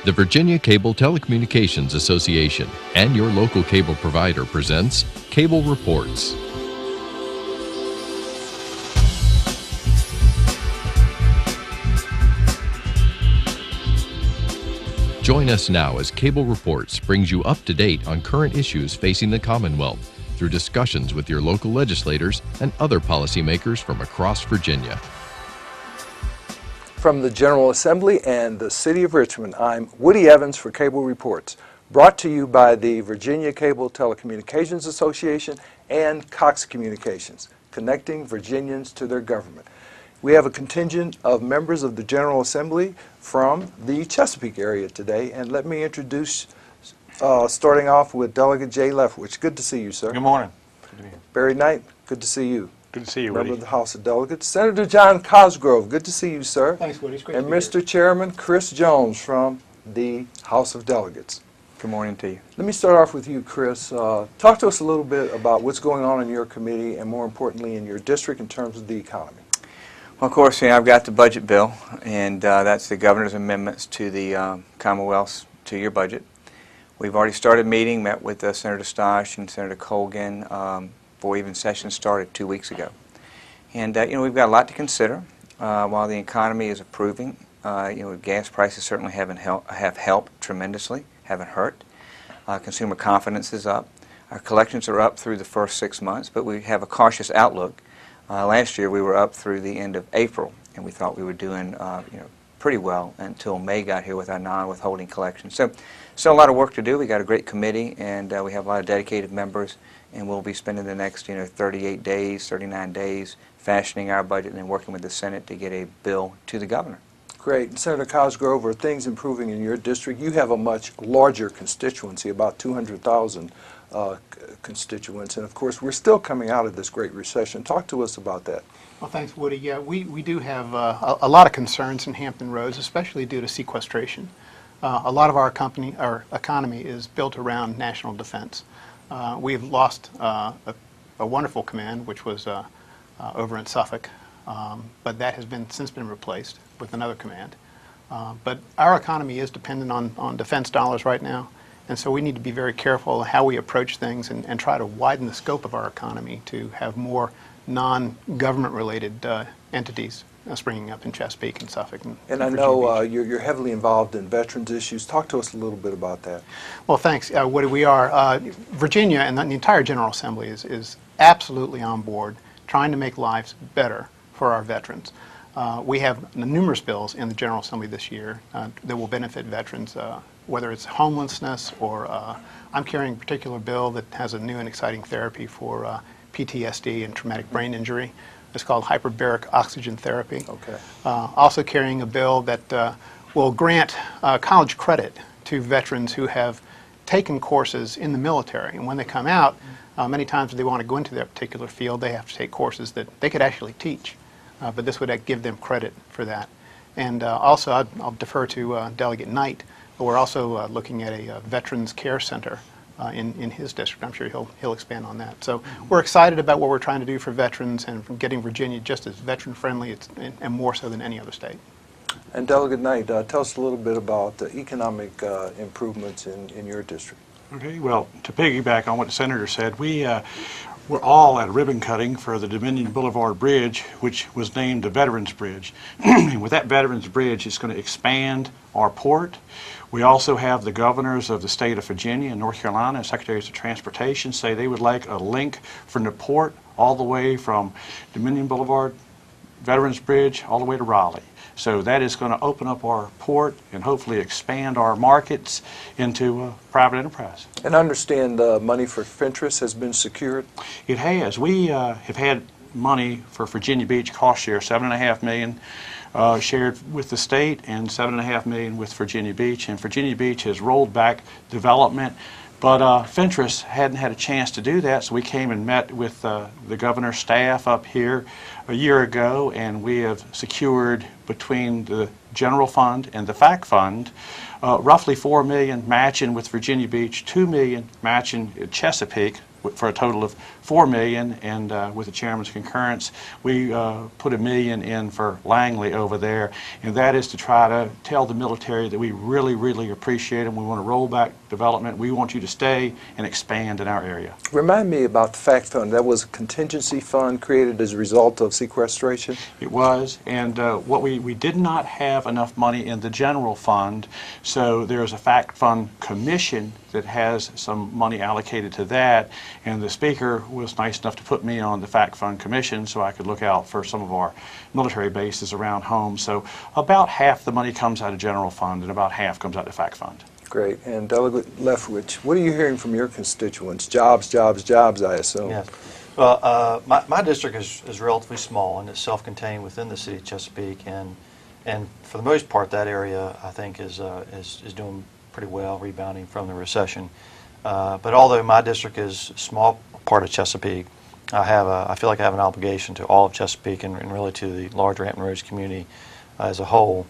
The Virginia Cable Telecommunications Association and your local cable provider presents Cable Reports. Join us now as Cable Reports brings you up to date on current issues facing the Commonwealth through discussions with your local legislators and other policymakers from across Virginia. From the General Assembly and the City of Richmond, I'm Woody Evans for Cable Reports, brought to you by the Virginia Cable Telecommunications Association and Cox Communications, connecting Virginians to their government. We have a contingent of members of the General Assembly from the Chesapeake area today, and let me introduce, starting off with Delegate Jay Leftwich. Good to see you, sir. Good morning. Good to be here. Barry Knight, good to see you. Good to see you, Member Woody. of the House of Delegates. Senator John Cosgrove, good to see you, sir. Thanks, Woody. It's great And to be Mr. here. Chairman Chris Jones from the House of Delegates. Good morning to you. Let me start off with you, Chris. Talk to us a little bit about what's going on in your committee and, more importantly, in your district in terms of the economy. Well, of course, I've got the budget bill, and that's the governor's amendments to the Commonwealth's two-year budget. We've already started meeting, met with Senator Stosh and Senator Colgan before even session started 2 weeks ago. And we've got a lot to consider. While the economy is improving, gas prices certainly have helped tremendously, haven't hurt. Consumer confidence is up. Our collections are up through the first 6 months, but we have a cautious outlook. Last year we were up through the end of April, and we thought we were doing pretty well until May got here with our non-withholding collections. So still a lot of work to do. We got a great committee, and we have a lot of dedicated members, and we'll be spending the next 38 days, 39 days fashioning our budget and then working with the Senate to get a bill to the governor. Great. And Senator Cosgrove, are things improving in your district? You have a much larger constituency, about 200,000 constituents, and of course we're still coming out of this great recession. Talk to us about that. Well, thanks, Woody. Yeah, we do have a lot of concerns in Hampton Roads, especially due to sequestration. A lot of our economy is built around national defense. We've lost a wonderful command, which was over in Suffolk, but that has since been replaced with another command. But our economy is dependent on defense dollars right now, and so we need to be very careful how we approach things and try to widen the scope of our economy to have more non-government related entities springing up in Chesapeake and Suffolk. And I know you're heavily involved in veterans issues. Talk to us a little bit about that. Well, thanks, Woody. We are. Virginia and the entire General Assembly is absolutely on board trying to make lives better for our veterans. We have numerous bills in the General Assembly this year that will benefit veterans, whether it's homelessness or I'm carrying a particular bill that has a new and exciting therapy for PTSD and traumatic brain injury. It's called hyperbaric oxygen therapy. Okay. Also carrying a bill that will grant college credit to veterans who have taken courses in the military. And when they come out, many times if they want to go into that particular field, they have to take courses that they could actually teach. But this would give them credit for that. And also, I'll defer to Delegate Knight, but we're also looking at a Veterans Care Center in his district. I'm sure he'll expand on that. So we're excited about what we're trying to do for veterans and from getting Virginia just as veteran-friendly and more so than any other state. And Delegate Knight, tell us a little bit about the economic improvements in your district. Okay, well, to piggyback on what the Senator said, we're all at ribbon cutting for the Dominion Boulevard Bridge, which was named the Veterans Bridge. And with that Veterans Bridge, it's going to expand our port. We also have the governors of the state of Virginia and North Carolina and secretaries of transportation say they would like a link from the port all the way from Dominion Boulevard, Veterans Bridge, all the way to Raleigh. So that is going to open up our port and hopefully expand our markets into private enterprise. And I understand money for Fentress has been secured? It has. We have had money for Virginia Beach cost share, $7.5 million shared with the state and $7.5 million with Virginia Beach. And Virginia Beach has rolled back development, but Fentress hadn't had a chance to do that, so we came and met with the governor's staff up here a year ago, and we have secured between the general fund and the FAC fund roughly $4 million matching with Virginia Beach, $2 million matching at Chesapeake, for a total of $4 million, and with the chairman's concurrence, we put $1 million in for Langley over there, and that is to try to tell the military that we really, really appreciate them. We want to roll back development. We want you to stay and expand in our area. Remind me about the FACT fund. That was a contingency fund created as a result of sequestration? It was, and what we did not have enough money in the general fund, so there's a FACT fund commission that has some money allocated to that, and the speaker was nice enough to put me on the FACT fund commission so I could look out for some of our military bases around home. So about half the money comes out of general fund and about half comes out of FACT fund. Great. And Delegate Leftwich, what are you hearing from your constituents? Jobs, jobs, jobs, I assume. Yeah. Well, my district is relatively small, and it's self-contained within the city of Chesapeake, and for the most part, that area I think is doing pretty well, rebounding from the recession. But although my district is a small part of Chesapeake, I feel like I have an obligation to all of Chesapeake and really to the larger Hampton Roads community as a whole.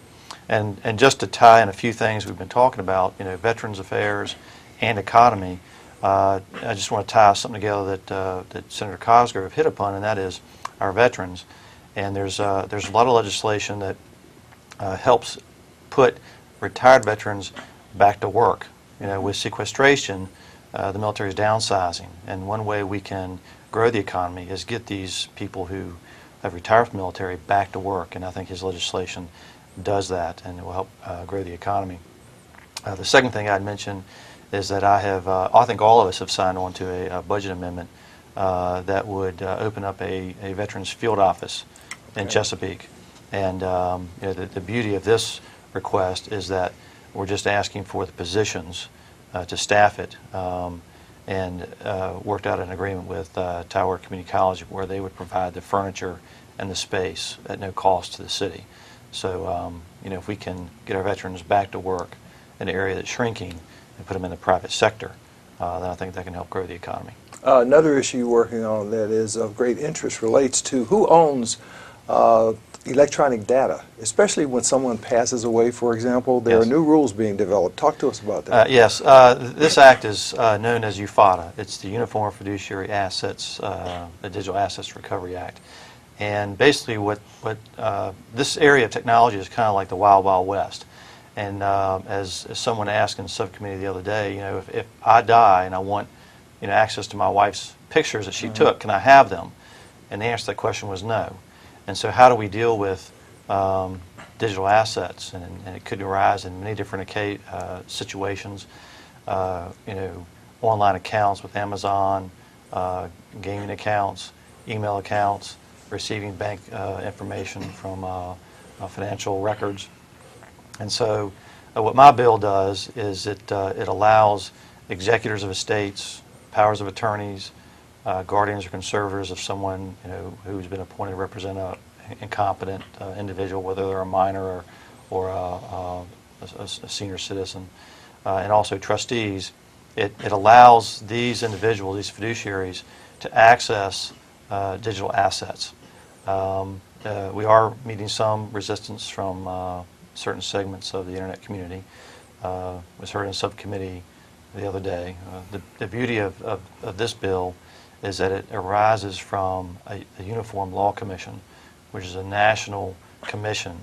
And just to tie in a few things we've been talking about, Veterans Affairs and economy, I just want to tie something together that Senator Cosgrove hit upon, and that is our veterans. And there's a lot of legislation that helps put retired veterans back to work. With sequestration, the military is downsizing, and one way we can grow the economy is get these people who have retired from the military back to work, and I think his legislation does that, and it will help grow the economy. The second thing I'd mention is that I think all of us have signed on to a budget amendment that would open up a Veterans Field Office in Chesapeake. And the beauty of this request is that we're just asking for the positions to staff it, and worked out an agreement with Tower Community College where they would provide the furniture and the space at no cost to the city. So if we can get our veterans back to work in an area that's shrinking and put them in the private sector, then I think that can help grow the economy. Another issue you're working on that is of great interest relates to who owns electronic data, especially when someone passes away, for example. There are new rules being developed. Talk to us about that. Yes. This act is known as UFADA. It's the Uniform Fiduciary Assets, the Digital Assets Recovery Act. And basically what this area of technology is kind of like the Wild Wild West. And as someone asked in subcommittee the other day, if I die and I want access to my wife's pictures that she took, can I have them? And the answer to that question was no. And so how do we deal with digital assets? And it could arise in many different situations. Online accounts with Amazon, gaming accounts, email accounts, receiving bank information from financial records. And so what my bill does is it allows executors of estates, powers of attorneys, guardians or conservators of someone who's been appointed to represent an incompetent individual, whether they're a minor or a senior citizen, and also trustees. It allows these individuals, these fiduciaries, to access digital assets. We are meeting some resistance from certain segments of the internet community. Was heard in subcommittee the other day. The beauty of this bill is that it arises from a Uniform Law Commission, which is a national commission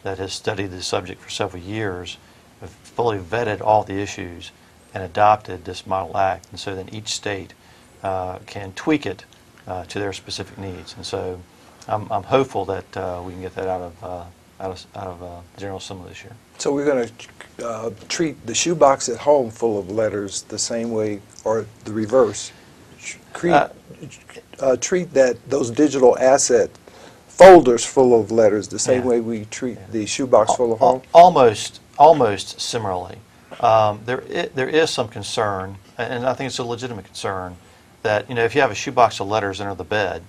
that has studied the subject for several years, have fully vetted all the issues, and adopted this model act. And so then each state can tweak it to their specific needs. And so I'm hopeful that we can get that out of the General Assembly this year. So we're going to treat the shoebox at home full of letters the same way, or the reverse. Treat those digital asset folders full of letters the same way we treat the shoebox full of home? Almost similarly. There is some concern, and I think it's a legitimate concern, that if you have a shoebox of letters under the bed,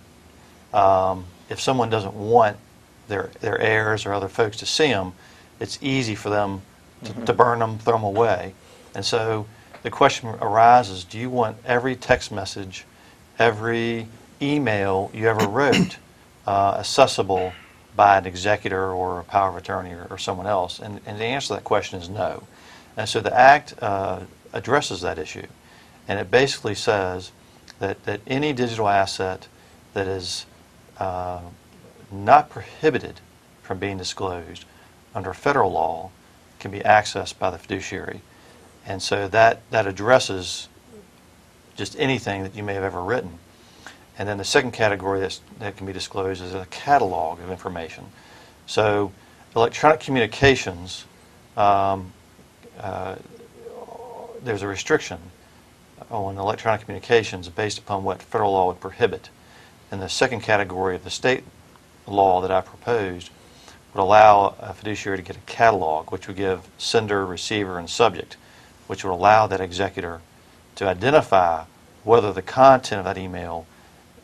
if someone doesn't want their heirs or other folks to see them, it's easy for them to burn them, throw them away. And so the question arises, do you want every text message, every email you ever wrote accessible by an executor or a power of attorney or someone else? And the answer to that question is no. And so the Act addresses that issue. And it basically says that any digital asset that is not prohibited from being disclosed under federal law can be accessed by the fiduciary. And so that addresses just anything that you may have ever written. And then the second category that can be disclosed is a catalog of information. So electronic communications, there's a restriction on electronic communications based upon what federal law would prohibit. And the second category of the state law that I proposed would allow a fiduciary to get a catalog, which would give sender, receiver, and subject, which would allow that executor to identify whether the content of that email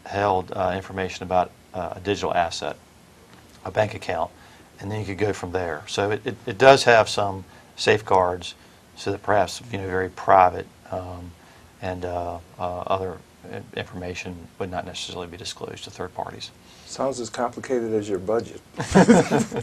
held information about a digital asset, a bank account, and then you could go from there. So it does have some safeguards so that perhaps very private and other information would not necessarily be disclosed to third parties. Sounds as complicated as your budget,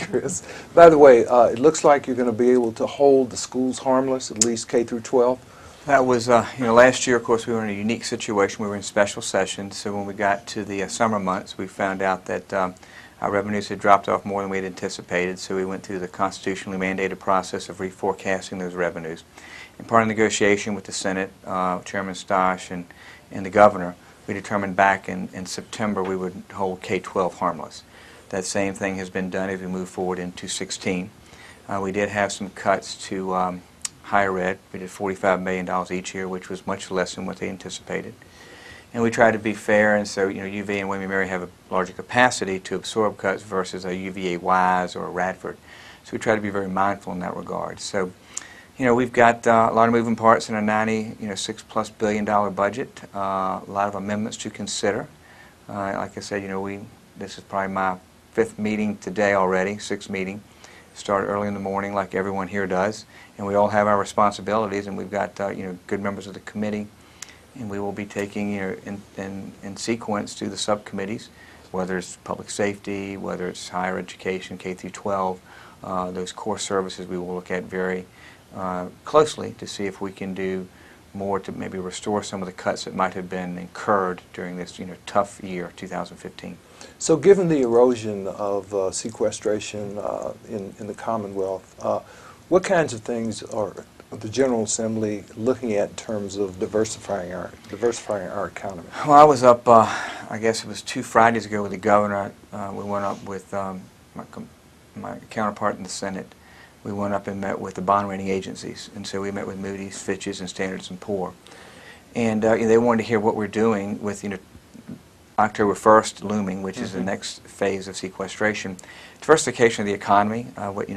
Chris. By the way, it looks like you're going to be able to hold the schools harmless, at least K through 12. That was, last year, of course, we were in a unique situation. We were in special sessions, so when we got to the summer months, we found out that our revenues had dropped off more than we had anticipated, so we went through the constitutionally mandated process of reforecasting those revenues. And part of the negotiation with the Senate, Chairman Stosh and the governor, we determined back in September we would hold K-12 harmless. That same thing has been done as we move forward into 16. We did have some cuts to higher ed. We did $45 million each year, which was much less than what they anticipated. And we tried to be fair, and so UVA and William & Mary have a larger capacity to absorb cuts versus a UVA Wise or a Radford. So we try to be very mindful in that regard. So we've got a lot of moving parts in a $96+ billion budget, a lot of amendments to consider. Like I said, this is probably my 5th meeting today already, 6th meeting. Start early in the morning like everyone here does, and we all have our responsibilities, and we've got good members of the committee, and we will be taking in sequence to the subcommittees, whether it's public safety, whether it's higher education, K through 12, those core services we will look at very closely to see if we can do more to maybe restore some of the cuts that might have been incurred during this tough year, 2015. So given the erosion of sequestration in the Commonwealth, what kinds of things are the General Assembly looking at in terms of diversifying our economy? Well, I was up, I guess it was 2 Fridays ago with the governor. We went up with my counterpart in the Senate. We went up and met with the bond rating agencies, and so we met with Moody's, Fitch's, and Standard & Poor's. And they wanted to hear what we're doing with October 1st looming, which is the next phase of sequestration. Diversification of the economy, what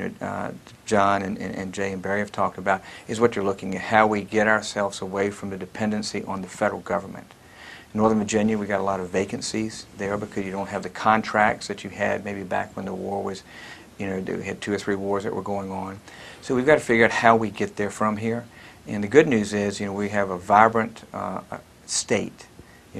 John and Jay and Barry have talked about, is what you're looking at, how we get ourselves away from the dependency on the federal government. In Northern Virginia, we got a lot of vacancies there because you don't have the contracts that you had maybe back when the war was, we had 2 or 3 wars that were going on. So we've got to figure out how we get there from here. And the good news is, we have a vibrant state.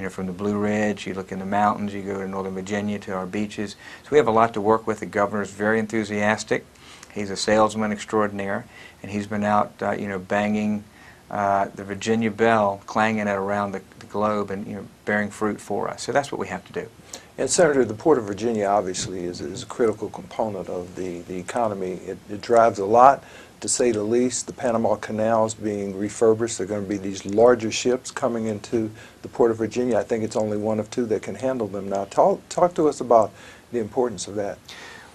From the Blue Ridge, you look in the mountains, you go to Northern Virginia to our beaches. So we have a lot to work with. The governor's very enthusiastic. He's a salesman extraordinaire, and he's been out, banging the Virginia bell, clanging it around the globe, and bearing fruit for us. So that's what we have to do. And Senator, the Port of Virginia obviously is a critical component of the economy. It drives a lot, to say the least. The Panama Canal is being refurbished. There are going to be these larger ships coming into the Port of Virginia. I think it's only 1 of 2 that can handle them now. Talk to us about the importance of that.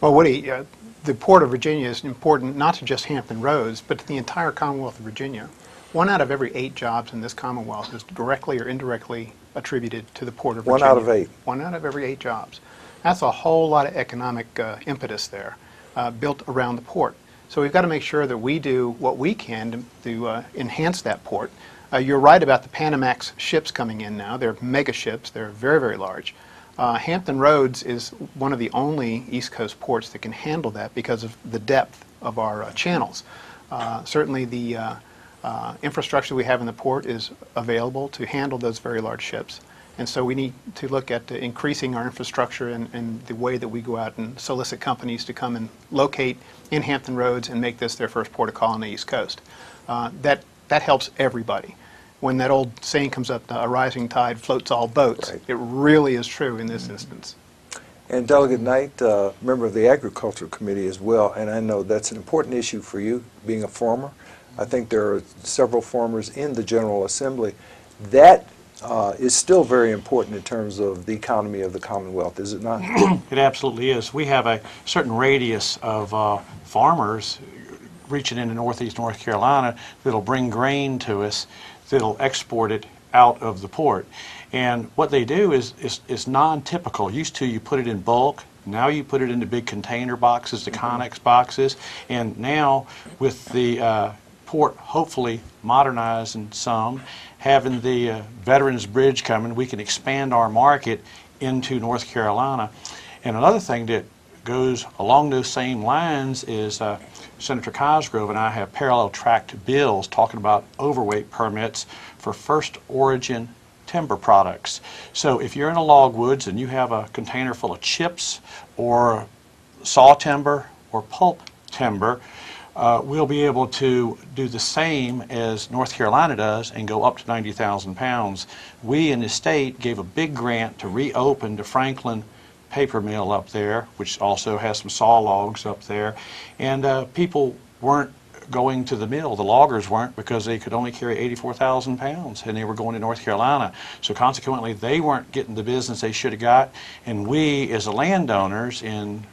Well, Woody, the Port of Virginia is important not to just Hampton Roads, but to the entire Commonwealth of Virginia. 1 out of every 8 jobs in this Commonwealth is directly or indirectly attributed to the Port of Virginia. 1 out of 8. 1 out of every 8 jobs. That's a whole lot of economic impetus there built around the port. So we've got to make sure that we do what we can to enhance that port. You're right about the Panamax ships coming in now. They're mega ships. They're very, very large. Hampton Roads is one of the only East Coast ports that can handle that because of the depth of our channels. Certainly the infrastructure we have in the port is available to handle those very large ships. And so we need to look at increasing our infrastructure and the way that we go out and solicit companies to come and locate in Hampton Roads and make this their first port of call on the East Coast. That helps everybody. when that old saying comes up, a rising tide floats all boats, Right. it really is true in this instance. And Delegate Knight, member of the Agricultural Committee as well, and I know that's an important issue for you, being a farmer. I think there are several farmers in the General Assembly. That is still very important in terms of the economy of the Commonwealth, is it not? It absolutely is. We have a certain radius of farmers reaching into northeast North Carolina that'll bring grain to us, that'll export it out of the port. And what they do is non-typical. Used to, you put it in bulk. Now you put it into big container boxes, the Connex boxes. And now with the port hopefully modernizing some, having the Veterans Bridge coming, we can expand our market into North Carolina. And another thing that goes along those same lines is Senator Cosgrove and I have parallel tracked bills talking about overweight permits for first origin timber products. So if you're in a logwoods and you have a container full of chips or saw timber or pulp timber, we'll be able to do the same as North Carolina does and go up to 90,000 pounds. We in the state gave a big grant to reopen the Franklin paper mill up there, which also has some saw logs up there, and people weren't going to the mill. The loggers weren't, because they could only carry 84,000 pounds and they were going to North Carolina. So consequently, they weren't getting the business they should have got, and we as the landowners in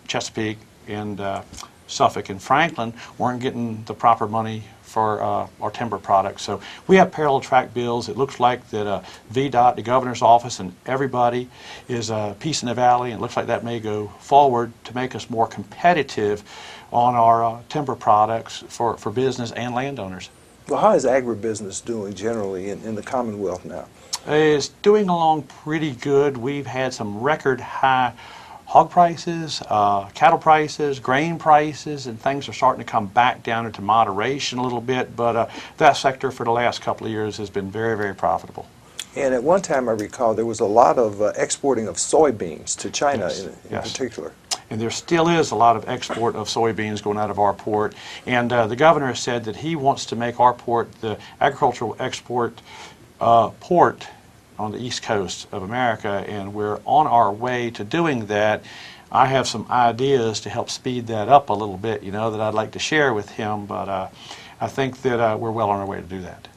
Chesapeake and Suffolk and Franklin weren't getting the proper money for our timber products. So we have parallel track bills. It looks like that VDOT, the governor's office, and everybody is peace in the valley, and it looks like that may go forward to make us more competitive on our timber products for business and landowners. Well, how is agribusiness doing generally in the Commonwealth now? It's doing along pretty good. We've had some record high hog prices, cattle prices, grain prices, and things are starting to come back down into moderation a little bit, but that sector for the last couple of years has been very, very profitable. And at one time, I recall, there was a lot of exporting of soybeans to China in particular. And there still is a lot of export of soybeans going out of our port. And the governor has said that he wants to make our port the agricultural export port on the east coast of America, and we're on our way to doing that. I have some ideas to help speed that up a little bit, you know, that I'd like to share with him, but I think that we're well on our way to do that.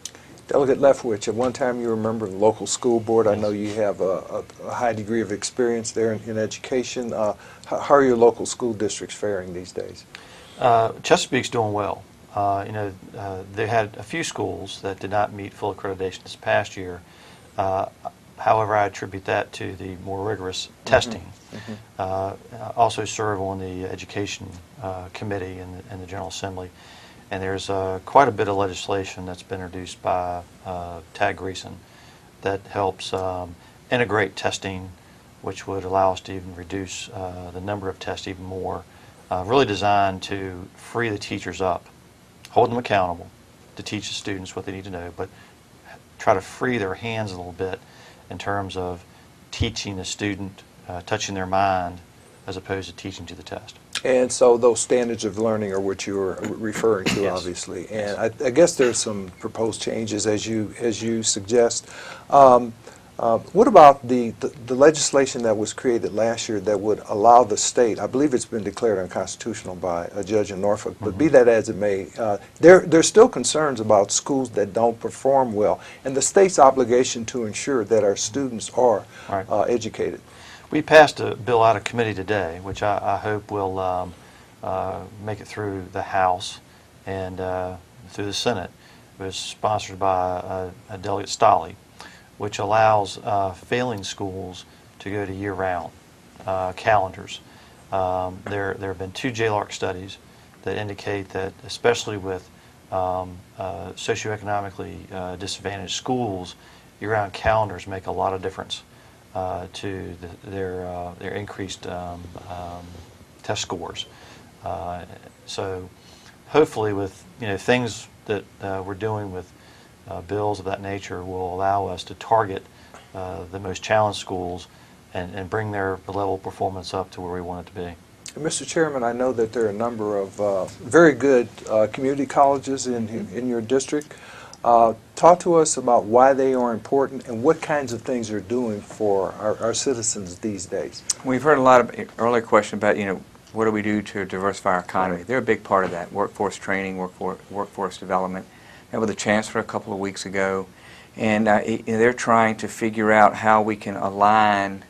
Delegate Leftwich, at one time you were a member of the local school board. I know you have a high degree of experience there in education. How are your local school districts faring these days? Chesapeake's doing well. They had a few schools that did not meet full accreditation this past year. However, I attribute that to the more rigorous testing. I also serve on the Education Committee in the General Assembly, and there's quite a bit of legislation that's been introduced by Tad Greason that helps integrate testing, which would allow us to even reduce the number of tests even more, really designed to free the teachers up, hold them accountable to teach the students what they need to know, but try to free their hands a little bit in terms of teaching the student, touching their mind, as opposed to teaching to the test. And so those standards of learning are what you're referring to, Yes. obviously. And I guess there's some proposed changes as you suggest. What about the legislation that was created last year that would allow the state, I believe it's been declared unconstitutional by a judge in Norfolk, but be that as it may, there's still concerns about schools that don't perform well, and the state's obligation to ensure that our students are educated. We passed a bill out of committee today, which I hope will make it through the House and through the Senate. It was sponsored by a Delegate Stolley, which allows failing schools to go to year-round calendars. There have been 2 JLARC studies that indicate that, especially with socioeconomically disadvantaged schools, year-round calendars make a lot of difference to their increased test scores. So hopefully with things that we're doing with bills of that nature will allow us to target the most challenged schools and bring their level of performance up to where we want it to be. Mr. Chairman, I know that there are a number of very good community colleges in your district. Talk to us about why they are important and what kinds of things they're doing for our citizens these days. We've heard a lot of earlier question about, what do we do to diversify our economy? They're a big part of that. Workforce training, workforce development. Met with the chancellor a couple of weeks ago, and they're trying to figure out how we can align,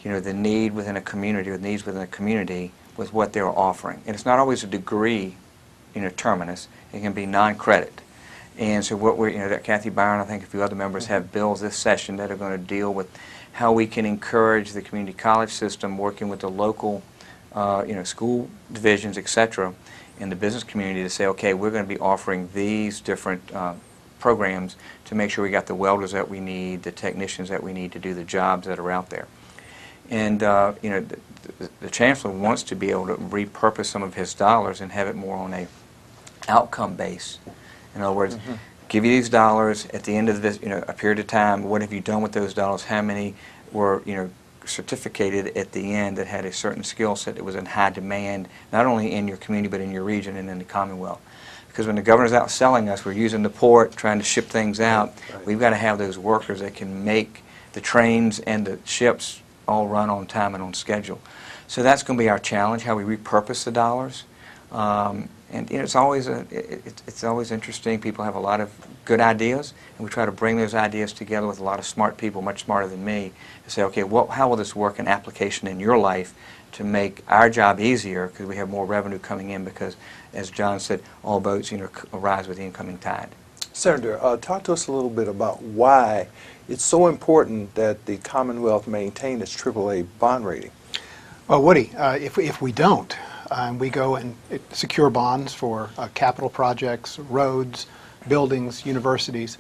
the need within a community, or needs within a community, with what they're offering. And it's not always a degree, terminus. It can be non-credit. And so what that Kathy Byron, I think a few other members have bills this session that are going to deal with how we can encourage the community college system working with the local, school divisions, etc., in the business community to say, okay, we're going to be offering these different programs to make sure we got the welders that we need, the technicians that we need to do the jobs that are out there. And the chancellor wants to be able to repurpose some of his dollars and have it more on a outcome base. In other words, give you these dollars at the end of this, a period of time. What have you done with those dollars? How many were, certificated at the end that had a certain skill set that was in high demand, not only in your community but in your region and in the Commonwealth? Because when the governor's out selling us, we're using the port, trying to ship things out. Right. We've got to have those workers that can make the trains and the ships all run on time and on schedule. So that's going to be our challenge, how we repurpose the dollars. And it's always it's always interesting. People have a lot of good ideas, and we try to bring those ideas together with a lot of smart people, much smarter than me, to say, okay, how will this work in application in your life to make our job easier, because we have more revenue coming in, because, as John said, all boats rise with the incoming tide. Senator, talk to us a little bit about why it's so important that the Commonwealth maintain its AAA bond rating. Well, Woody, if we don't, we go and secure bonds for capital projects, roads, buildings, universities.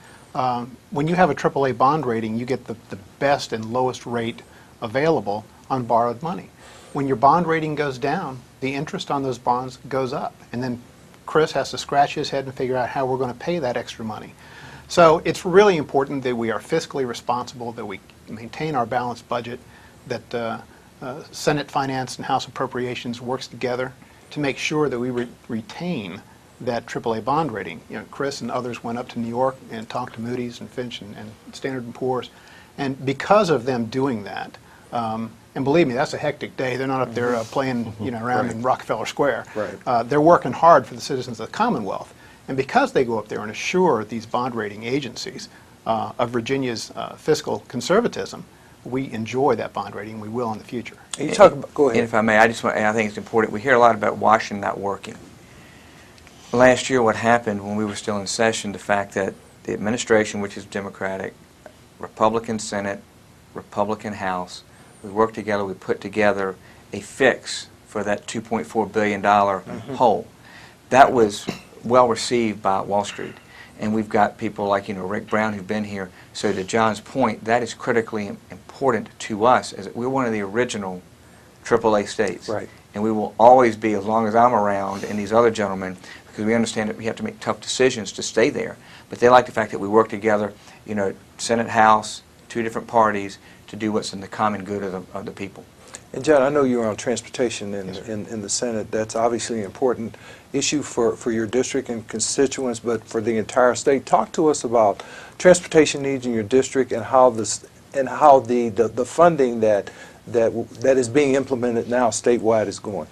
When you have a AAA bond rating, you get the best and lowest rate available on borrowed money. When your bond rating goes down, the interest on those bonds goes up. And then Chris has to scratch his head and figure out how we're going to pay that extra money. So it's really important that we are fiscally responsible, that we maintain our balanced budget, that Senate Finance and House Appropriations works together to make sure that we retain that AAA bond rating. Chris and others went up to New York and talked to Moody's and Fitch and Standard & Poor's, and because of them doing that, and believe me, that's a hectic day. They're not up there playing around in Rockefeller Square. Right. They're working hard for the citizens of the Commonwealth, and because they go up there and assure these bond rating agencies of Virginia's fiscal conservatism, we enjoy that bond rating. We will in the future. And you talk about, go ahead. And if I may, I think it's important. We hear a lot about Washington not working. Last year, what happened when we were still in session, the fact that the administration, which is Democratic, Republican Senate, Republican House, we worked together, we put together a fix for that $2.4 billion hole. That was well received by Wall Street. And we've got people like, Rick Brown, who've been here. So to John's point, that is critically important to us, as we're one of the original AAA states. Right. And we will always be, as long as I'm around, and these other gentlemen, because we understand that we have to make tough decisions to stay there. But they like the fact that we work together, Senate, House, two different parties, to do what's in the common good of the people. And John, I know you're on transportation in the Senate. That's obviously an important issue for your district and constituents, but for the entire state. Talk to us about transportation needs in your district and how the funding that is being implemented now statewide is going.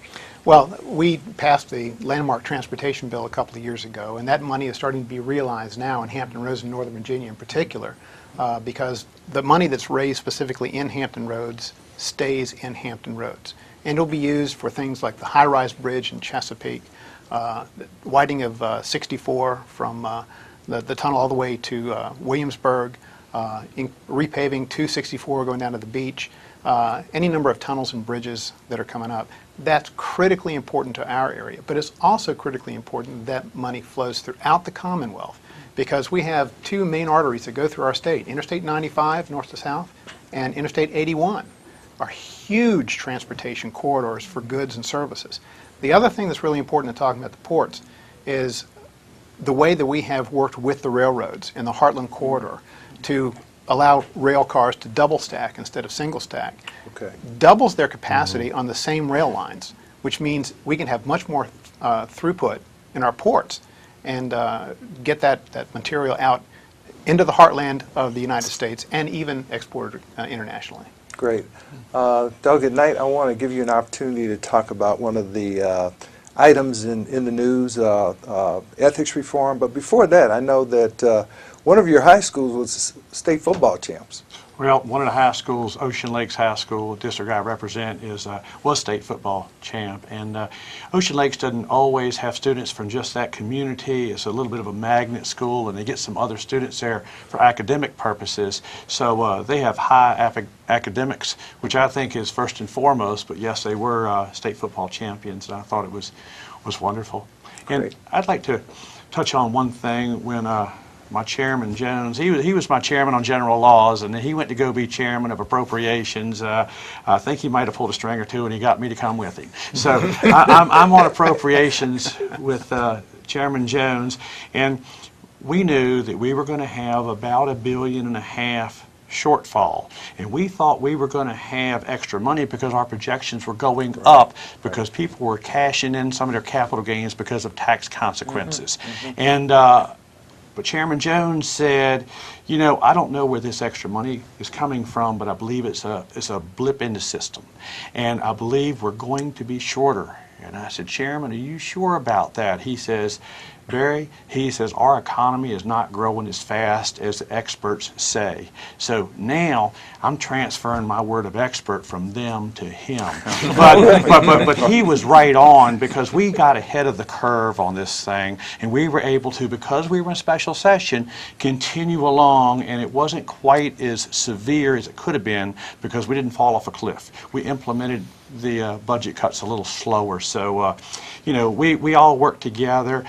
Well, we passed the landmark transportation bill a couple of years ago, and that money is starting to be realized now in Hampton Roads and Northern Virginia in particular, because the money that's raised specifically in Hampton Roads stays in Hampton Roads. And it'll be used for things like the high-rise bridge in Chesapeake, the widening of 64 from the tunnel all the way to Williamsburg, repaving 264 going down to the beach, any number of tunnels and bridges that are coming up. That's critically important to our area, but it's also critically important that money flows throughout the Commonwealth, because we have two main arteries that go through our state. Interstate 95, north to south, and Interstate 81 are huge transportation corridors for goods and services. The other thing that's really important in talking about the ports is the way that we have worked with the railroads in the Heartland Corridor to allow rail cars to double stack instead of single stack. Okay. Doubles their capacity on the same rail lines, which means we can have much more throughput in our ports. and get that material out into the heartland of the United States and even exported internationally. Great. Doug, at night I want to give you an opportunity to talk about one of the items in the news, ethics reform. But before that, I know that one of your high schools was state football champs. Well, one of the high schools, Ocean Lakes High School, the district I represent, was state football champ. And Ocean Lakes doesn't always have students from just that community. It's a little bit of a magnet school, and they get some other students there for academic purposes. So they have high academics, which I think is first and foremost. But yes, they were state football champions, and I thought it was wonderful. And Great. I'd like to touch on one thing when my chairman Jones, he was my chairman on general laws, and then he went to go be chairman of appropriations. I think he might have pulled a string or two, and he got me to come with him. So I'm on appropriations with Chairman Jones, and we knew that we were going to have about $1.5 billion shortfall, and we thought we were going to have extra money because our projections were going up because people were cashing in some of their capital gains because of tax consequences. And but Chairman Jones said, you know, I don't know where this extra money is coming from, but I believe it's a blip in the system, and I believe we're going to be shorter. And I said, Chairman, are you sure about that? He says, Barry, he says, our economy is not growing as fast as the experts say. So now I'm transferring my word of expert from them to him. But he was right on, because we got ahead of the curve on this thing, and we were able to, because we were in special session, continue along, and it wasn't quite as severe as it could have been because we didn't fall off a cliff. We implemented the budget cuts a little slower. So, you know, we all work together.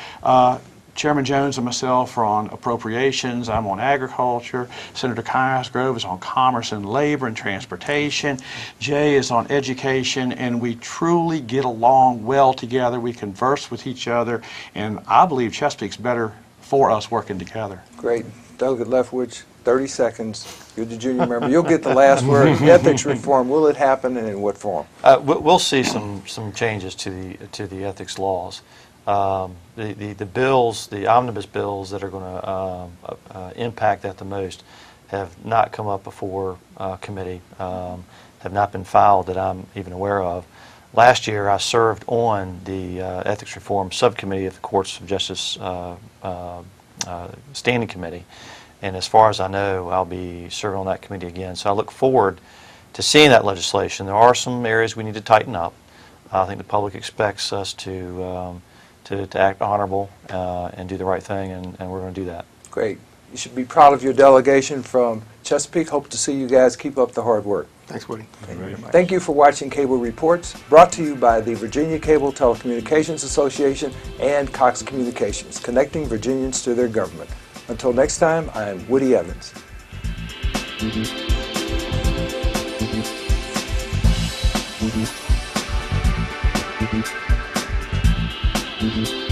Chairman Jones and myself are on appropriations. I'm on agriculture. Senator Cosgrove is on commerce and labor and transportation. Jay is on education, and we truly get along well together. We converse with each other, and I believe Chesapeake's better for us working together. Great. Doug at Leftwich, 30 seconds. You're the junior member. You'll get the last word. Ethics reform, will it happen, and in what form? We'll see some changes to the ethics laws. The bills, the omnibus bills that are going to impact that the most, have not come up before committee, have not been filed that I'm even aware of. Last year I served on the ethics reform subcommittee of the Courts of Justice Standing Committee, and as far as I know, I'll be serving on that committee again. So I look forward to seeing that legislation. There are some areas we need to tighten up. I think the public expects us to act honorable and do the right thing, and we're going to do that. Great. You should be proud of your delegation from Chesapeake. Hope to see you guys keep up the hard work. Thanks, Woody. Thank you very much. Thank you for watching Cable Reports, brought to you by the Virginia Cable Telecommunications Association and Cox Communications, connecting Virginians to their government. Until next time, I am Woody Evans. Mm-hmm.